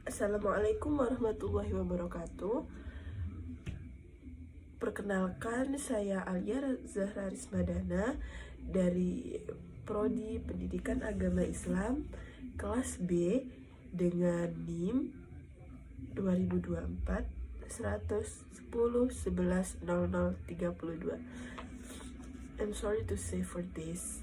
Assalamualaikum warahmatullahi wabarakatuh. Perkenalkan, saya Alia Zahra Rismadana dari Prodi Pendidikan Agama Islam kelas B dengan NIM 2024 110 11 00 32. I'm sorry to say for this.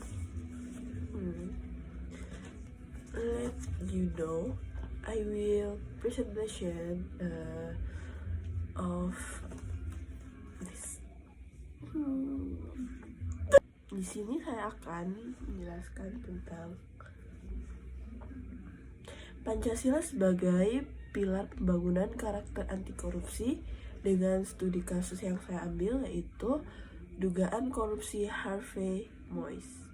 Let you know, I will presentation of this. Di sini saya akan menjelaskan tentang Pancasila sebagai pilar pembangunan karakter anti korupsi dengan studi kasus yang saya ambil, yaitu dugaan korupsi Harvey Moise.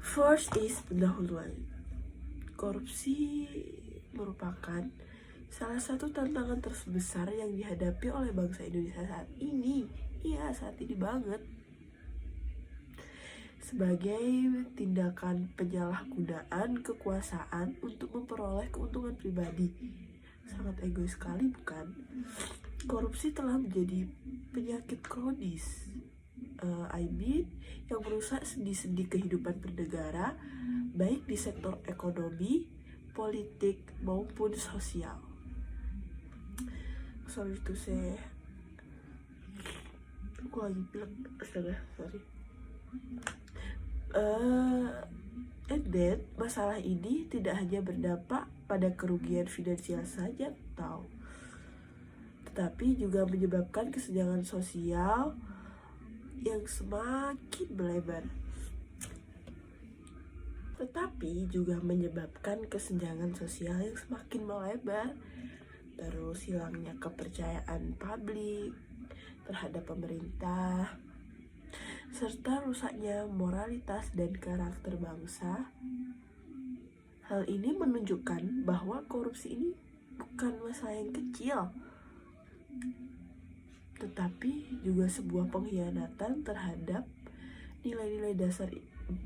First is pendahuluan. Korupsi merupakan salah satu tantangan terbesar yang dihadapi oleh bangsa Indonesia saat ini. Iya, saat ini banget. Sebagai tindakan penyalahgunaan kekuasaan untuk memperoleh keuntungan pribadi. Sangat egois sekali, bukan? Korupsi telah menjadi penyakit kronis, yang merusak sendi-sendi kehidupan bernegara, baik di sektor ekonomi, politik, maupun sosial. Sorry to say, aku lagi bilang, astaga, sorry. And then, masalah ini tidak hanya berdampak pada kerugian finansial saja, tetapi juga menyebabkan kesenjangan sosial yang semakin melebar. Terus hilangnya kepercayaan publik terhadap pemerintah, serta rusaknya moralitas dan karakter bangsa. Hal ini menunjukkan bahwa korupsi ini bukan masalah yang kecil, tetapi juga sebuah pengkhianatan terhadap nilai-nilai dasar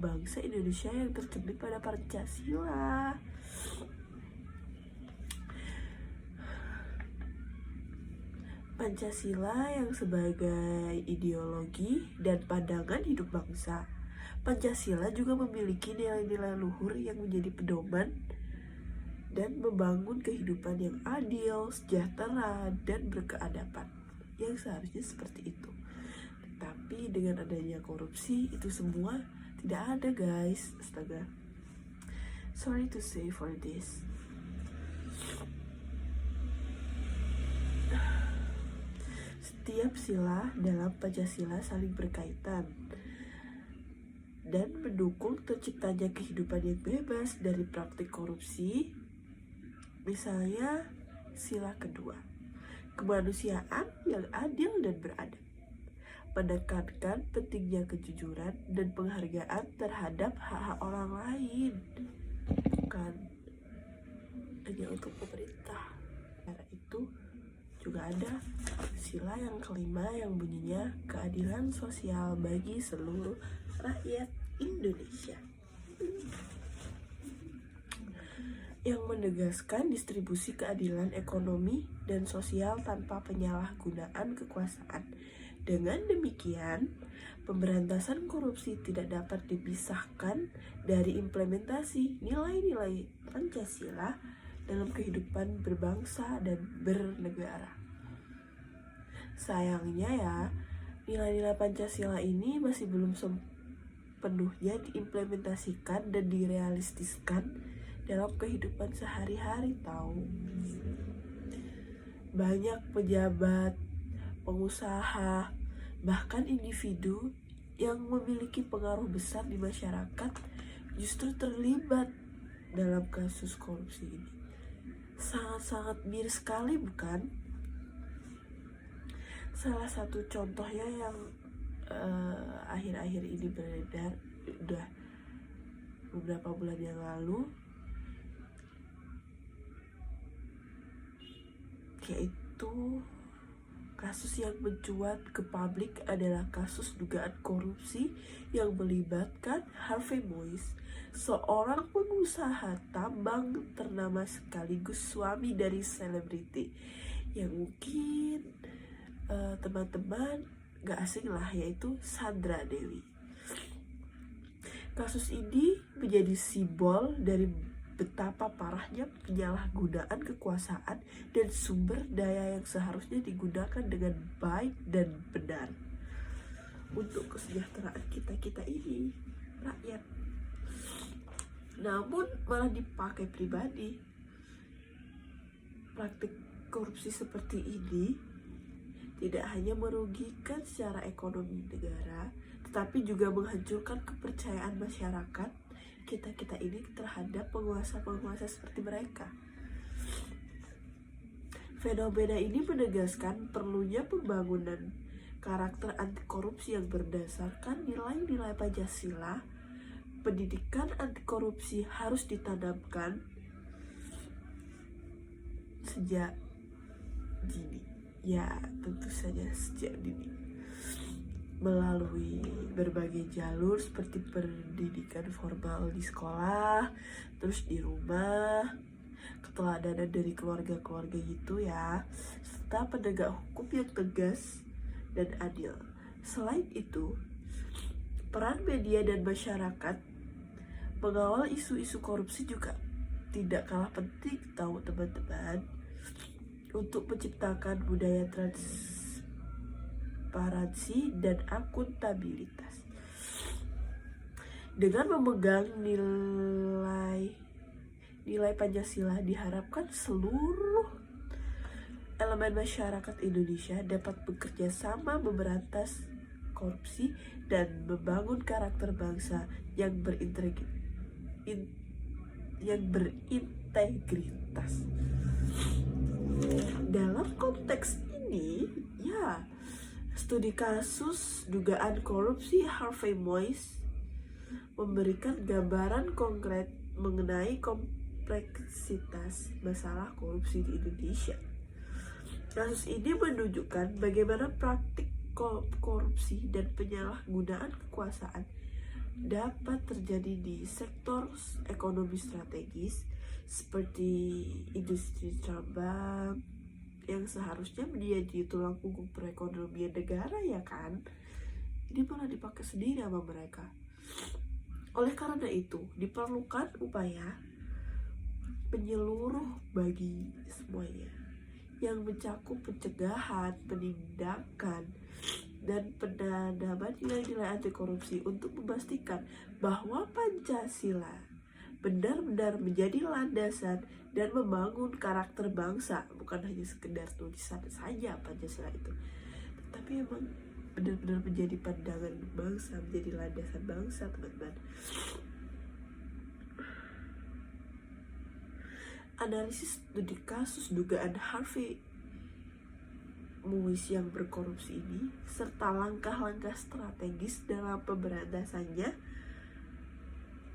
bangsa Indonesia yang tercermin pada Pancasila. Pancasila yang sebagai ideologi dan pandangan hidup bangsa. Pancasila juga memiliki nilai-nilai luhur yang menjadi pedoman dan membangun kehidupan yang adil, sejahtera, dan berkeadaban, yang seharusnya seperti itu. Tapi dengan adanya korupsi, itu semua tidak ada, guys. Astaga, sorry to say for this. Setiap sila dalam Pancasila saling berkaitan dan mendukung terciptanya kehidupan yang bebas dari praktik korupsi. Misalnya sila kedua, kemanusiaan yang adil dan beradab, menekankan pentingnya kejujuran dan penghargaan terhadap hak-hak orang lain, bukan hanya untuk pemerintah. Karena itu juga ada sila yang kelima yang bunyinya keadilan sosial bagi seluruh rakyat Indonesia, yang menegaskan distribusi keadilan ekonomi dan sosial tanpa penyalahgunaan kekuasaan. Dengan demikian, pemberantasan korupsi tidak dapat dipisahkan dari implementasi nilai-nilai Pancasila dalam kehidupan berbangsa dan bernegara. Sayangnya ya, nilai-nilai Pancasila ini masih belum sepenuhnya diimplementasikan dan direalistiskan dalam kehidupan sehari-hari, Banyak pejabat, pengusaha, bahkan individu yang memiliki pengaruh besar di masyarakat justru terlibat dalam kasus korupsi ini. Sangat-sangat miris sekali, bukan? Salah satu contohnya yang akhir-akhir ini beredar, udah beberapa bulan yang lalu, yaitu Kasus yang mencuat ke publik adalah kasus dugaan korupsi yang melibatkan Harvey Moise, seorang pengusaha tambang ternama sekaligus suami dari selebriti yang mungkin teman-teman gak asing lah, yaitu Sandra Dewi. Kasus ini menjadi simbol dari betapa parahnya penyalahgunaan kekuasaan dan sumber daya yang seharusnya digunakan dengan baik dan benar untuk kesejahteraan kita ini, rakyat. Namun malah dipakai pribadi. Praktik korupsi seperti ini tidak hanya merugikan secara ekonomi negara, tetapi juga menghancurkan kepercayaan masyarakat kita ini terhadap penguasa-penguasa seperti mereka. Fenomena ini menegaskan perlunya pembangunan karakter anti korupsi yang berdasarkan nilai-nilai Pancasila. Pendidikan anti korupsi harus ditanamkan sejak dini. Ya, tentu saja sejak dini. Melalui berbagai jalur seperti pendidikan formal di sekolah, terus di rumah, keteladanan dari keluarga-keluarga gitu ya, serta penegak hukum yang tegas dan adil. Selain itu, peran media dan masyarakat mengawal isu-isu korupsi juga tidak kalah penting, tahu teman-teman, untuk menciptakan budaya transparansi dan akuntabilitas. Dengan memegang nilai Pancasila, diharapkan seluruh elemen masyarakat Indonesia dapat bekerja sama memberantas korupsi dan membangun karakter bangsa yang berintegritas. Dalam konteks ini, ya, studi kasus dugaan korupsi Harvey Moise memberikan gambaran konkret mengenai kompleksitas masalah korupsi di Indonesia. Kasus ini menunjukkan bagaimana praktik korupsi dan penyalahgunaan kekuasaan dapat terjadi di sektor ekonomi strategis seperti industri tambang yang seharusnya menjadi tulang punggung perekonomian negara, ya kan? Ini malah dipakai sendiri sama mereka. Oleh karena itu, diperlukan upaya penyeluruh bagi semuanya yang mencakup pencegahan, penindakan, dan penanaman nilai-nilai anti korupsi untuk memastikan bahwa Pancasila benar-benar menjadi landasan dan membangun karakter bangsa, bukan hanya sekedar tulisan saja Pancasila itu, tapi emang benar-benar menjadi pandangan bangsa, menjadi landasan bangsa, teman-teman. Analisis studi kasus dugaan Harvey Moise yang berkorupsi ini serta langkah-langkah strategis dalam pemberantasannya,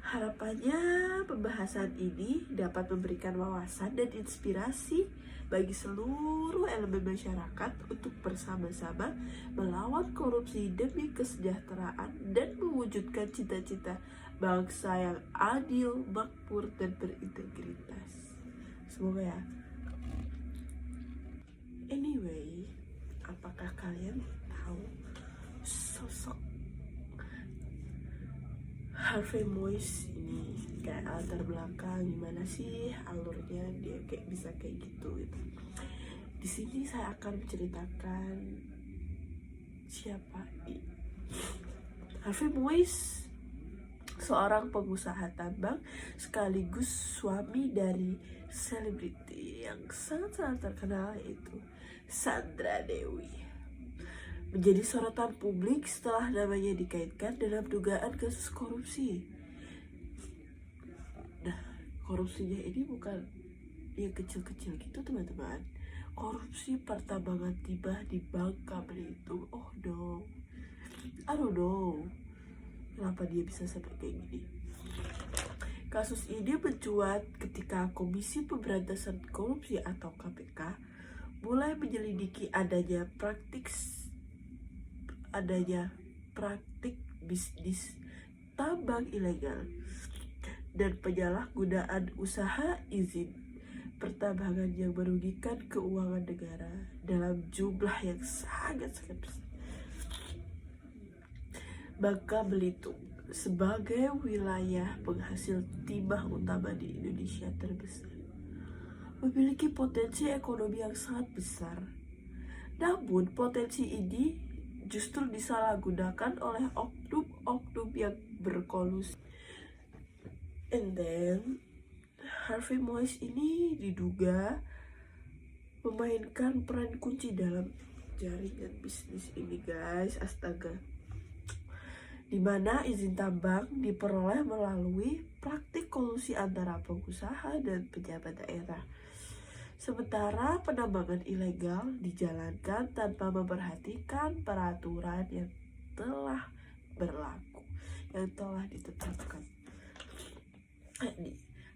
harapannya pembahasan ini dapat memberikan wawasan dan inspirasi bagi seluruh elemen masyarakat untuk bersama-sama melawan korupsi demi kesejahteraan dan mewujudkan cita-cita bangsa yang adil, makmur, dan berintegritas. Semoga ya. Anyway, apakah kalian tahu sosok Harvey Moise ini kayak latar belakang gimana sih alurnya dia kayak bisa kayak gitu gitu. Di sini saya akan menceritakan siapa Harvey Moise, seorang pengusaha tambang sekaligus suami dari selebriti yang sangat-sangat terkenal, yaitu Sandra Dewi. Menjadi sorotan publik setelah namanya dikaitkan dalam dugaan kasus korupsi. Nah, korupsinya ini bukan yang kecil-kecil gitu, teman-teman. Korupsi pertambangan timah di Bangka Belitung. Oh no, I don't know kenapa dia bisa sampai kayak gini. Kasus ini mencuat ketika Komisi Pemberantasan Korupsi atau KPK mulai menyelidiki praktik bisnis tambang ilegal dan penyalahgunaan usaha izin pertambangan yang merugikan keuangan negara dalam jumlah yang sangat-sangat besar. Bangka Belitung sebagai wilayah penghasil timah utama di Indonesia terbesar memiliki potensi ekonomi yang sangat besar. Namun potensi ini justru disalahgunakan oleh oknum-oknum yang berkolusi. And then Harvey Moise ini diduga memainkan peran kunci dalam jaringan bisnis ini, guys. Astaga. Di mana izin tambang diperoleh melalui praktik kolusi antara pengusaha dan pejabat daerah. Sementara penambangan ilegal dijalankan tanpa memperhatikan peraturan yang telah berlaku, yang telah ditetapkan.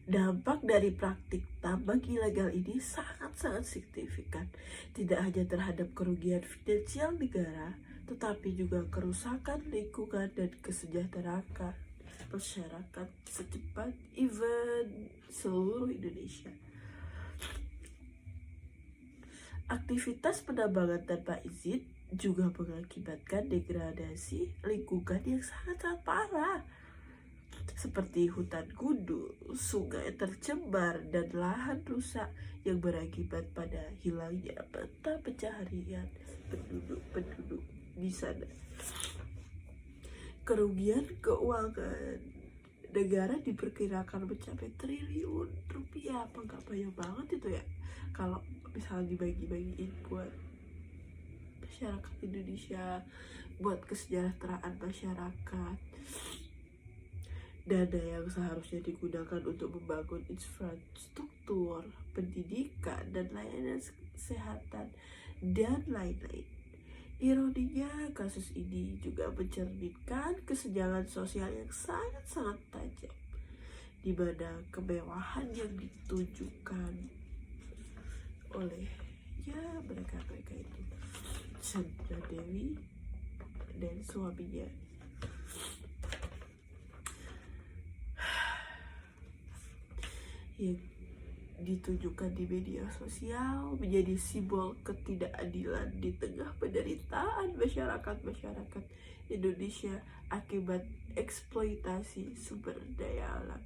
Dampak dari praktik tambang ilegal ini sangat-sangat signifikan, tidak hanya terhadap kerugian finansial negara, tetapi juga kerusakan lingkungan dan kesejahteraan masyarakat secepat even seluruh Indonesia. Aktivitas penambangan tanpa izin juga mengakibatkan degradasi lingkungan yang sangat parah, seperti hutan gundul, sungai tercemar, dan lahan rusak yang berakibat pada hilangnya mata pencaharian penduduk di sana. Kerugian keuangan negara diperkirakan mencapai triliun rupiah. Apa nggak banyak banget itu ya kalau misalnya dibagi-bagiin buat masyarakat Indonesia, buat kesejahteraan masyarakat. Dana yang seharusnya digunakan untuk membangun infrastruktur, pendidikan, dan layanan kesehatan, dan lain-lain. Ironinya, kasus ini juga mencerminkan kesenjangan sosial yang sangat-sangat tajam, di mana kemewahan yang ditunjukkan oleh mereka itu Chandra Dewi dan suaminya yang ditunjukkan di media sosial menjadi simbol ketidakadilan di tengah penderitaan masyarakat Indonesia akibat eksploitasi sumber daya alam.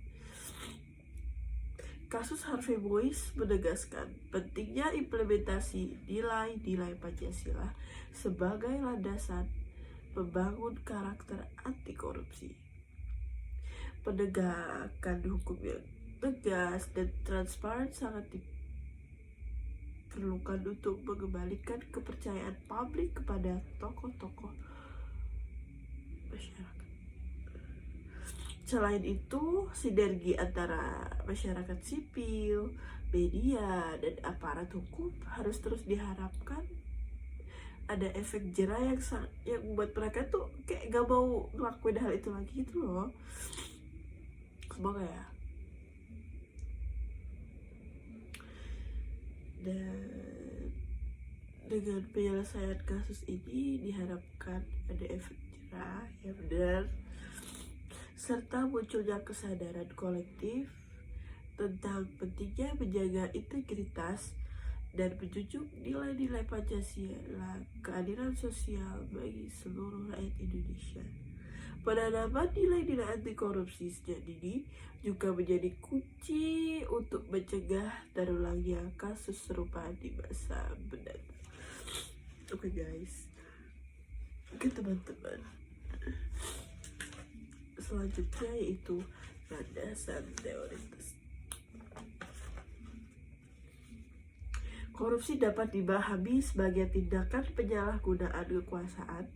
Kasus Harvey Moise menegaskan pentingnya implementasi nilai-nilai Pancasila sebagai landasan membangun karakter anti korupsi. Penegakan hukum yang tegas dan transparan sangat diperlukan untuk mengembalikan kepercayaan publik kepada tokoh-tokoh masyarakat. Selain itu, sinergi antara masyarakat sipil, media, dan aparat hukum harus terus diharapkan. Ada efek jerah yang membuat mereka tuh kayak gak mau ngelakuin hal itu lagi gitu loh. Semoga ya. Dan dengan penyelesaian kasus ini diharapkan ada efek jerah yang benar, serta munculnya kesadaran kolektif tentang pentingnya menjaga integritas dan menjunjung nilai-nilai Pancasila, keadilan sosial bagi seluruh rakyat Indonesia. Penanaman nilai-nilai anti korupsi sejak dini juga menjadi kunci untuk mencegah terulangnya kasus serupa di masa mendatang. Oke guys, oke teman-teman, selanjutnya yaitu landasan teoritis. Korupsi dapat dipahami sebagai tindakan penyalahgunaan kekuasaan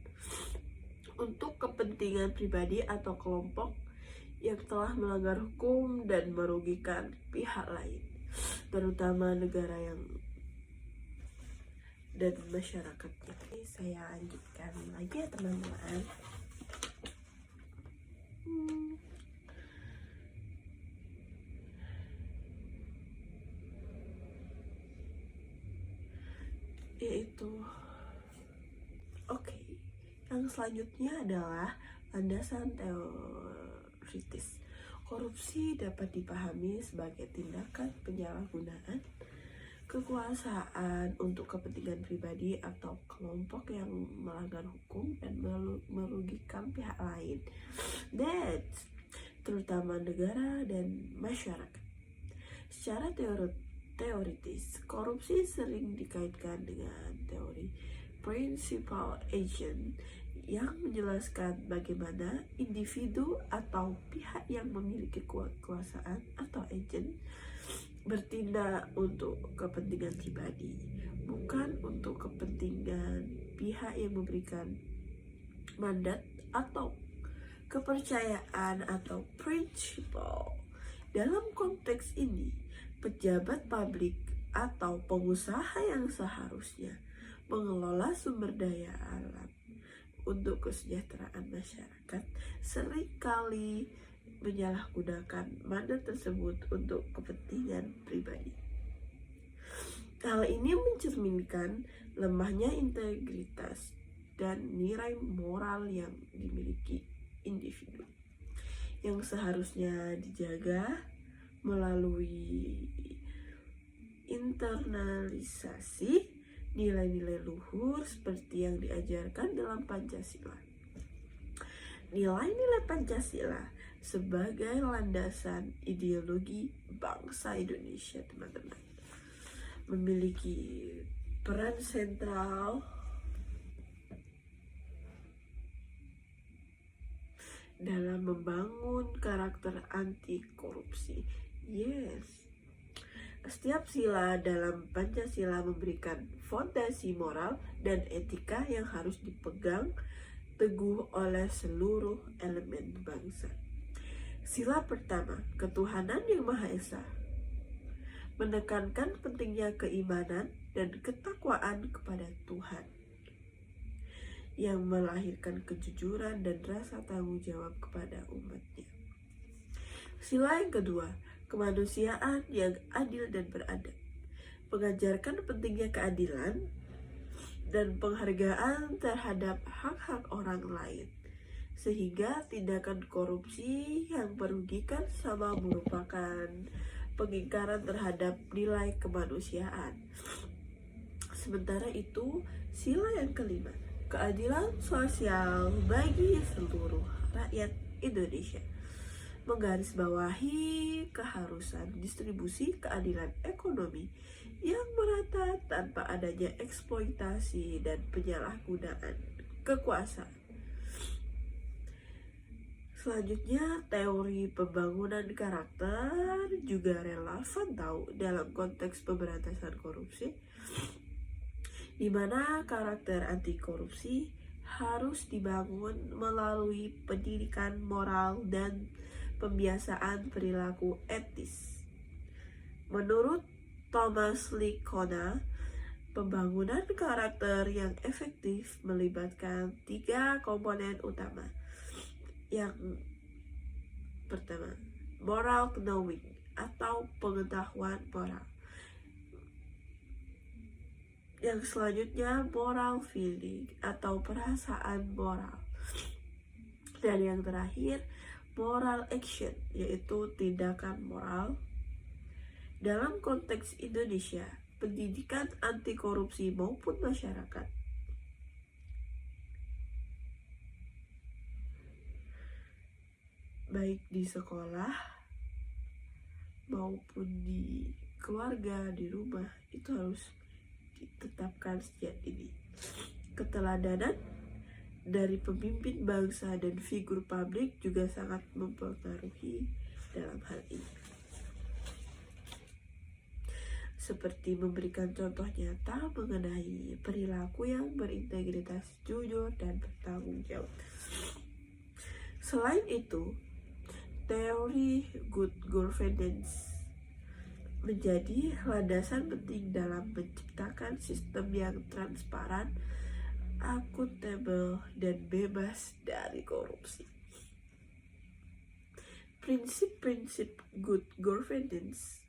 untuk kepentingan pribadi atau kelompok yang telah melanggar hukum dan merugikan pihak lain, terutama negara dan masyarakatnya. Oke, saya lanjutkan lagi ya teman-teman. yaitu yang selanjutnya adalah landasan teoritis. Korupsi dapat dipahami sebagai tindakan penyalahgunaan kekuasaan untuk kepentingan pribadi atau kelompok yang melanggar hukum dan merugikan pihak lain, terutama negara dan masyarakat. Secara teoritis, korupsi sering dikaitkan dengan teori principal agent yang menjelaskan bagaimana individu atau pihak yang memiliki kekuasaan atau agent bertindak untuk kepentingan pribadi, bukan untuk kepentingan pihak yang memberikan mandat atau kepercayaan atau prinsipal. Dalam konteks ini, pejabat publik atau pengusaha yang seharusnya mengelola sumber daya alam untuk kesejahteraan masyarakat seringkali menyalahgunakan mandat tersebut untuk kepentingan pribadi. Hal ini mencerminkan lemahnya integritas dan nilai moral yang dimiliki individu, yang seharusnya dijaga melalui internalisasi nilai-nilai luhur seperti yang diajarkan dalam Pancasila. Nilai-nilai Pancasila sebagai landasan ideologi bangsa Indonesia, teman-teman, memiliki peran sentral dalam membangun karakter anti korupsi. Setiap sila dalam Pancasila memberikan fondasi moral dan etika yang harus dipegang teguh oleh seluruh elemen bangsa. Sila pertama, ketuhanan yang Maha Esa, menekankan pentingnya keimanan dan ketakwaan kepada Tuhan, yang melahirkan kejujuran dan rasa tanggung jawab kepada umatnya. Sila yang kedua, kemanusiaan yang adil dan beradab, mengajarkan pentingnya keadilan dan penghargaan terhadap hak-hak orang lain, sehingga tindakan korupsi yang merugikan sama merupakan pengingkaran terhadap nilai kemanusiaan. Sementara itu, sila yang kelima, keadilan sosial bagi seluruh rakyat Indonesia, menggarisbawahi keharusan distribusi keadilan ekonomi yang merata tanpa adanya eksploitasi dan penyalahgunaan kekuasaan. Selanjutnya, teori pembangunan karakter juga relevan dalam konteks pemberantasan korupsi, di mana karakter anti korupsi harus dibangun melalui pendidikan moral dan pembiasaan perilaku etis. Menurut Thomas Lickona, pembangunan karakter yang efektif melibatkan 3 komponen utama. Yang pertama, moral knowing atau pengetahuan moral. Yang selanjutnya, moral feeling atau perasaan moral. Dan yang terakhir, moral action, yaitu tindakan moral. Dalam konteks Indonesia, pendidikan anti korupsi maupun masyarakat baik di sekolah maupun di keluarga, di rumah, itu harus ditetapkan sejak ini. Keteladanan dari pemimpin bangsa dan figur publik juga sangat mempengaruhi dalam hal ini, seperti memberikan contoh nyata mengenai perilaku yang berintegritas, jujur, dan bertanggung jawab. Selain itu, teori good governance menjadi landasan penting dalam menciptakan sistem yang transparan, akuntabel, dan bebas dari korupsi. Prinsip-prinsip good governance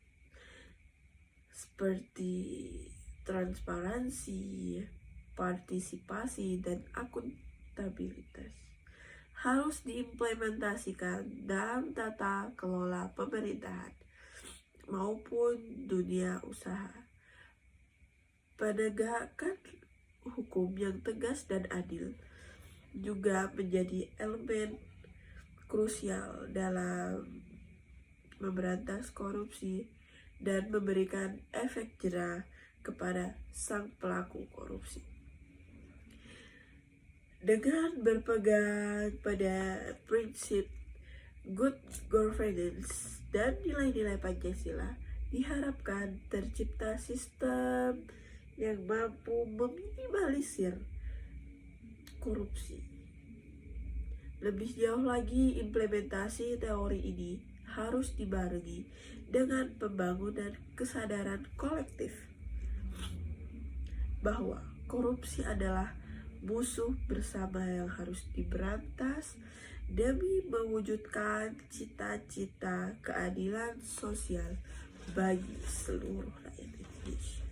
seperti transparansi, partisipasi, dan akuntabilitas harus diimplementasikan dalam tata kelola pemerintahan maupun dunia usaha. Penegakan hukum yang tegas dan adil juga menjadi elemen krusial dalam memberantas korupsi dan memberikan efek jera kepada sang pelaku korupsi. Dengan berpegang pada prinsip good governance dan nilai-nilai Pancasila, diharapkan tercipta sistem yang mampu meminimalisir korupsi. Lebih jauh lagi, implementasi teori ini harus dibarengi dengan pembangunan kesadaran kolektif bahwa korupsi adalah musuh bersama yang harus diberantas demi mewujudkan cita-cita keadilan sosial bagi seluruh rakyat Indonesia.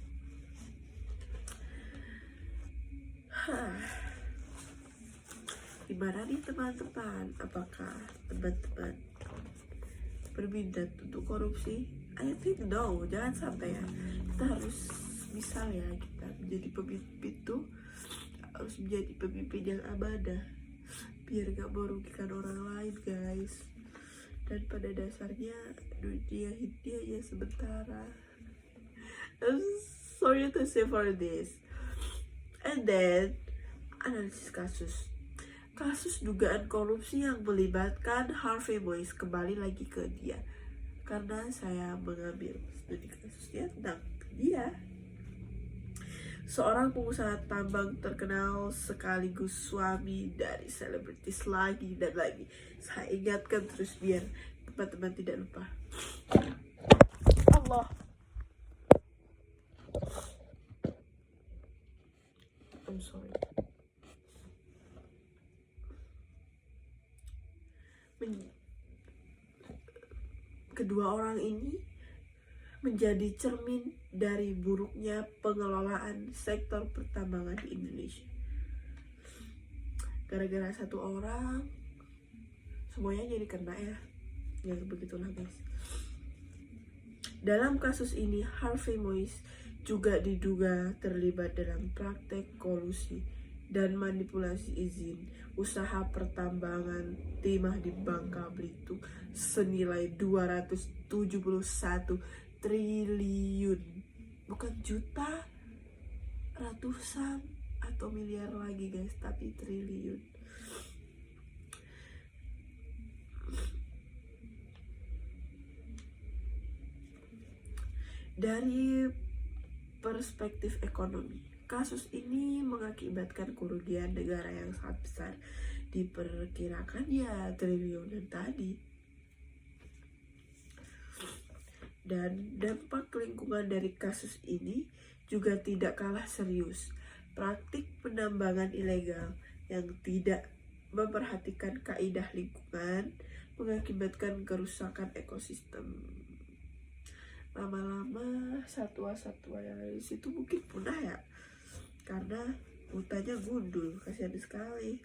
Gimana nih teman-teman? Apakah teman-teman berminat untuk korupsi? I think no, jangan sampai ya. Kita harus misal ya, kita menjadi pemimpin tuh harus menjadi pemimpin yang amanah biar gak merugikan orang lain, guys. Dan pada dasarnya dunia ini hanya sementara. I'm sorry to say for this. And then analisis kasus dugaan korupsi yang melibatkan Harvey Moise. Kembali lagi ke dia karena saya mengambil studi kasusnya tentang dia, seorang pengusaha tambang terkenal sekaligus suami dari selebritis lagi dan lagi. Saya ingatkan terus biar teman-teman tidak lupa. Allah. I'm sorry. Kedua orang ini menjadi cermin dari buruknya pengelolaan sektor pertambangan di Indonesia. Gara-gara satu orang, semuanya jadi kena ya. Ya begitulah guys. Dalam kasus ini, Harvey Moise juga diduga terlibat dalam praktek kolusi dan manipulasi izin usaha pertambangan timah di Bangka Belitung senilai 271 triliun, bukan juta, ratusan atau miliar lagi guys, tapi triliun. Dari perspektif ekonomi, kasus ini mengakibatkan kerugian negara yang sangat besar, diperkirakan ya triliunan tadi. Dan dampak lingkungan dari kasus ini juga tidak kalah serius. Praktik penambangan ilegal yang tidak memperhatikan kaidah lingkungan mengakibatkan kerusakan ekosistem. Lama-lama satwa-satwa yang ada di situ mungkin punah ya, karena hutannya gundul, kasihan sekali.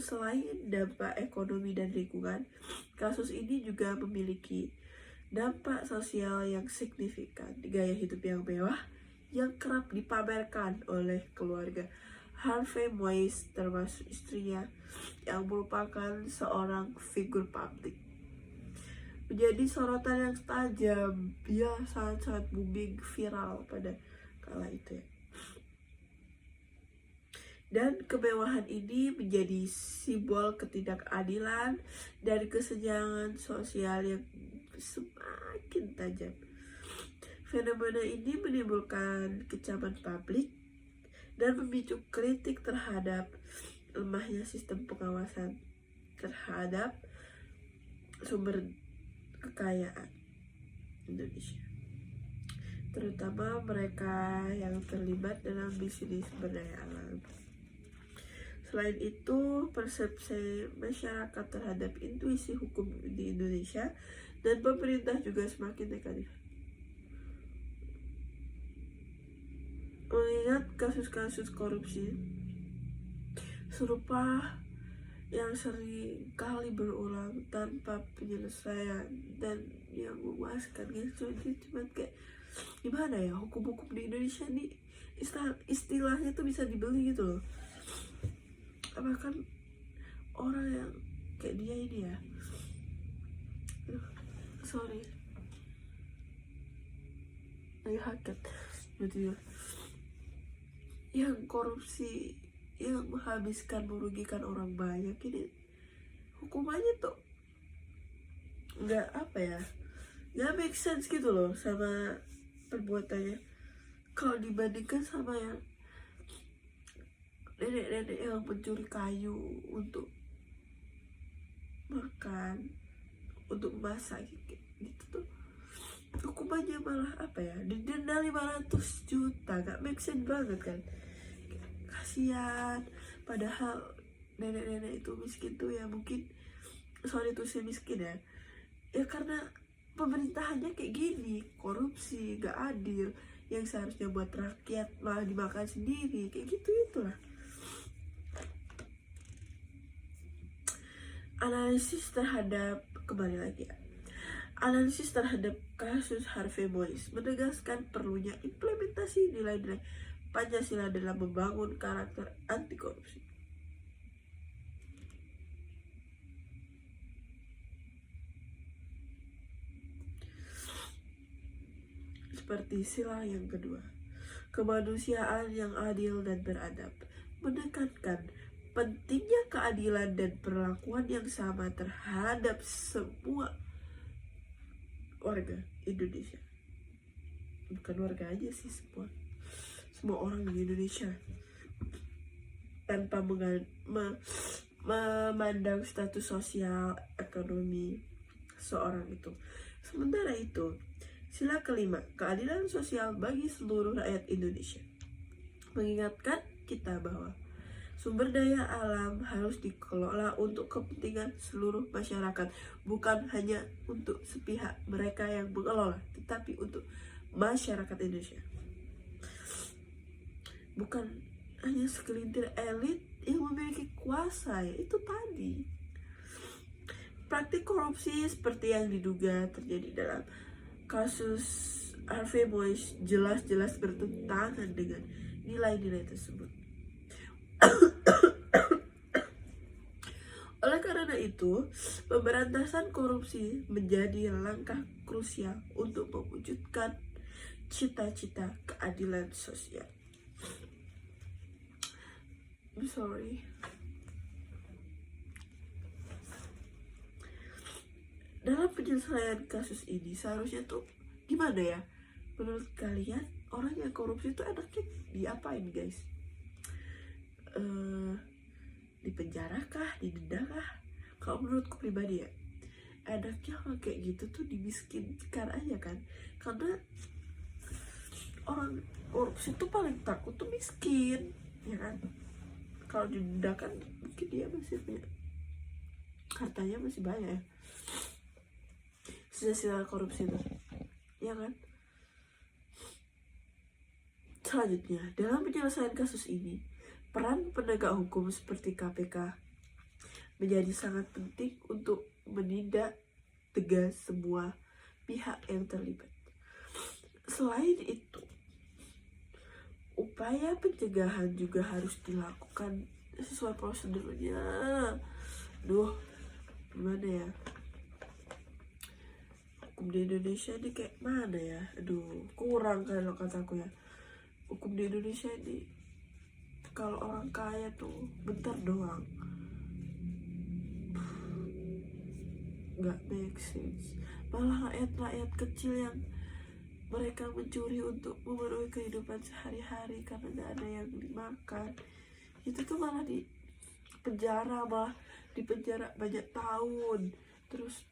Selain dampak ekonomi dan lingkungan, kasus ini juga memiliki dampak sosial yang signifikan. Gaya hidup yang mewah yang kerap dipamerkan oleh keluarga Harvey Moise, termasuk istrinya yang merupakan seorang figur publik, menjadi sorotan yang tajam. Dia sangat-sangat booming, viral pada kala itu ya. Dan kemewahan ini menjadi simbol ketidakadilan dan kesenjangan sosial yang semakin tajam. Fenomena ini menimbulkan kecaman publik dan memicu kritik terhadap lemahnya sistem pengawasan terhadap sumber kekayaan Indonesia, terutama mereka yang terlibat dalam bisnis sumber daya alam. Selain itu, persepsi masyarakat terhadap intuisi hukum di Indonesia dan pemerintah juga semakin negatif. mengingat kasus-kasus korupsi serupa yang sering kali berulang tanpa penyelesaian dan yang memuaskan gitu. Jadi cuma kayak gimana ya, hukum-hukum di Indonesia nih istilahnya tuh bisa dibeli gitu loh. Bahkan orang yang kayak dia ini ya, sorry lagi haket gitu, yang korupsi, yang menghabiskan, merugikan orang banyak, ini hukumannya tuh nggak apa ya, nggak make sense gitu loh sama perbuatannya kalau dibandingkan sama yang nenek-nenek yang mencuri kayu untuk makan, untuk masak gitu tuh hukumannya malah apa ya, didenda 500 juta. Gak make sense banget kan, kasihan. Padahal nenek-nenek itu miskin tuh ya, mungkin sorry tuh saya miskin ya, ya karena pemerintahannya kayak gini, korupsi, gak adil, yang seharusnya buat rakyat malah dimakan sendiri, kayak gitu itulah. Analisis terhadap, kembali lagi ya, analisis terhadap kasus Harvey Mois menegaskan perlunya implementasi nilai-nilai Pancasila dalam membangun karakter anti korupsi. Seperti sila yang kedua, kemanusiaan yang adil dan beradab, menekankan pentingnya keadilan dan perlakuan yang sama terhadap semua warga Indonesia. Bukan warga aja sih, semua orang di Indonesia, tanpa memandang status sosial, ekonomi seorang itu. Sementara itu, sila kelima, keadilan sosial bagi seluruh rakyat Indonesia, mengingatkan kita bahwa sumber daya alam harus dikelola untuk kepentingan seluruh masyarakat, bukan hanya untuk sepihak mereka yang mengelola, tetapi untuk masyarakat Indonesia. Bukan hanya segelintir elit yang memiliki kuasa, ya itu tadi. Praktik korupsi seperti yang diduga terjadi dalam kasus Harvey Mois jelas-jelas bertentangan dengan nilai-nilai tersebut. Oleh karena itu, pemberantasan korupsi menjadi langkah krusial untuk mewujudkan cita-cita keadilan sosial. I'm sorry. Dalam penyelesaian kasus ini seharusnya tuh gimana ya? Menurut kalian orang yang korupsi itu enaknya diapain, guys? Dipenjara kah, didenda kah? Kalau menurutku pribadi ya, enaknya kalau kayak gitu tuh dimiskinkan aja kan, karena orang korupsi tuh paling takut tuh miskin, ya kan? Kalau didenda kan mungkin dia masih punya, hartanya masih banyak ya, sisa-sisa korupsi tuh, ya kan? Selanjutnya, dalam penyelesaian kasus ini, peran penegak hukum seperti KPK menjadi sangat penting untuk menindak tegas semua pihak yang terlibat. Selain itu, upaya pencegahan juga harus dilakukan sesuai prosedurnya. Gimana ya? Hukum di Indonesia ini kayak mana ya? Kurang kalau kataku ya. Hukum di Indonesia ini, kalau orang kaya tuh bentar doang, nggak make sense. Malah rakyat kecil yang mereka mencuri untuk memenuhi kehidupan sehari-hari karena nggak ada yang dimakan, itu tuh malah di penjara banyak tahun, terus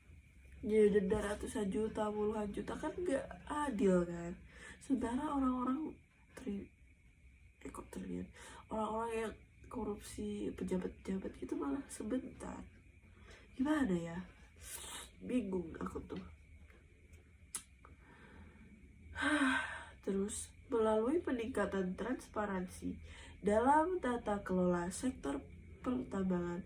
jadi denda ratusan juta, puluhan juta, kan nggak adil kan. Sementara orang-orang orang-orang yang korupsi, pejabat-pejabat gitu malah sebentar. Gimana ya, bingung aku tuh. Terus melalui peningkatan peningkatan transparansi dalam tata kelola sektor pertambangan,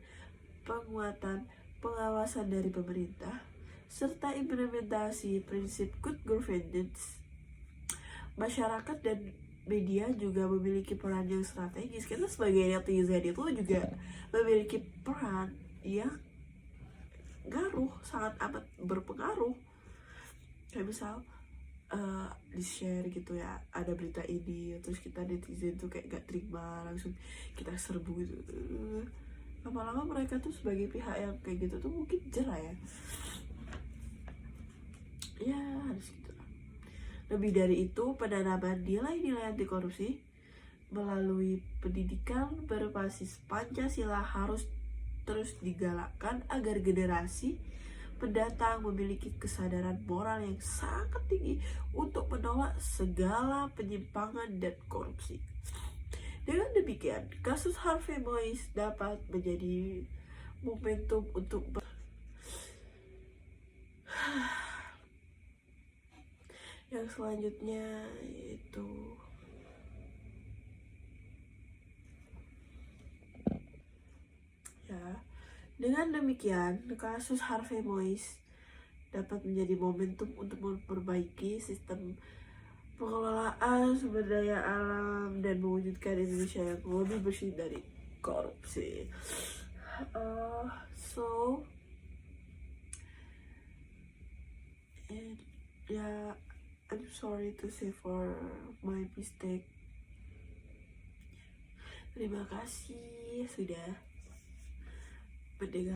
penguatan pengawasan dari pemerintah, serta implementasi prinsip good governance. Masyarakat dan media juga memiliki peran yang strategis. Kita sebagai netizen itu juga memiliki peran yang sangat amat berpengaruh. Kayak misal di share gitu ya, ada berita ini, terus kita netizen tuh kayak gak terima, langsung kita serbu gitu. Lama-lama mereka tuh sebagai pihak yang kayak gitu tuh mungkin jerah ya harus gitu. Lebih dari itu, penanaman nilai-nilai anti korupsi melalui pendidikan berbasis Pancasila harus terus digalakkan agar generasi pendatang memiliki kesadaran moral yang sangat tinggi untuk menolak segala penyimpangan dan korupsi. Dengan demikian, kasus Harvey Mois dapat menjadi momentum untuk yang selanjutnya, yaitu dengan demikian, kasus Harvey Mois dapat menjadi momentum untuk memperbaiki sistem pengelolaan sumber daya alam dan mewujudkan Indonesia yang lebih bersih dari korupsi. I'm sorry to say for my mistake. Terima kasih sudah mendengar.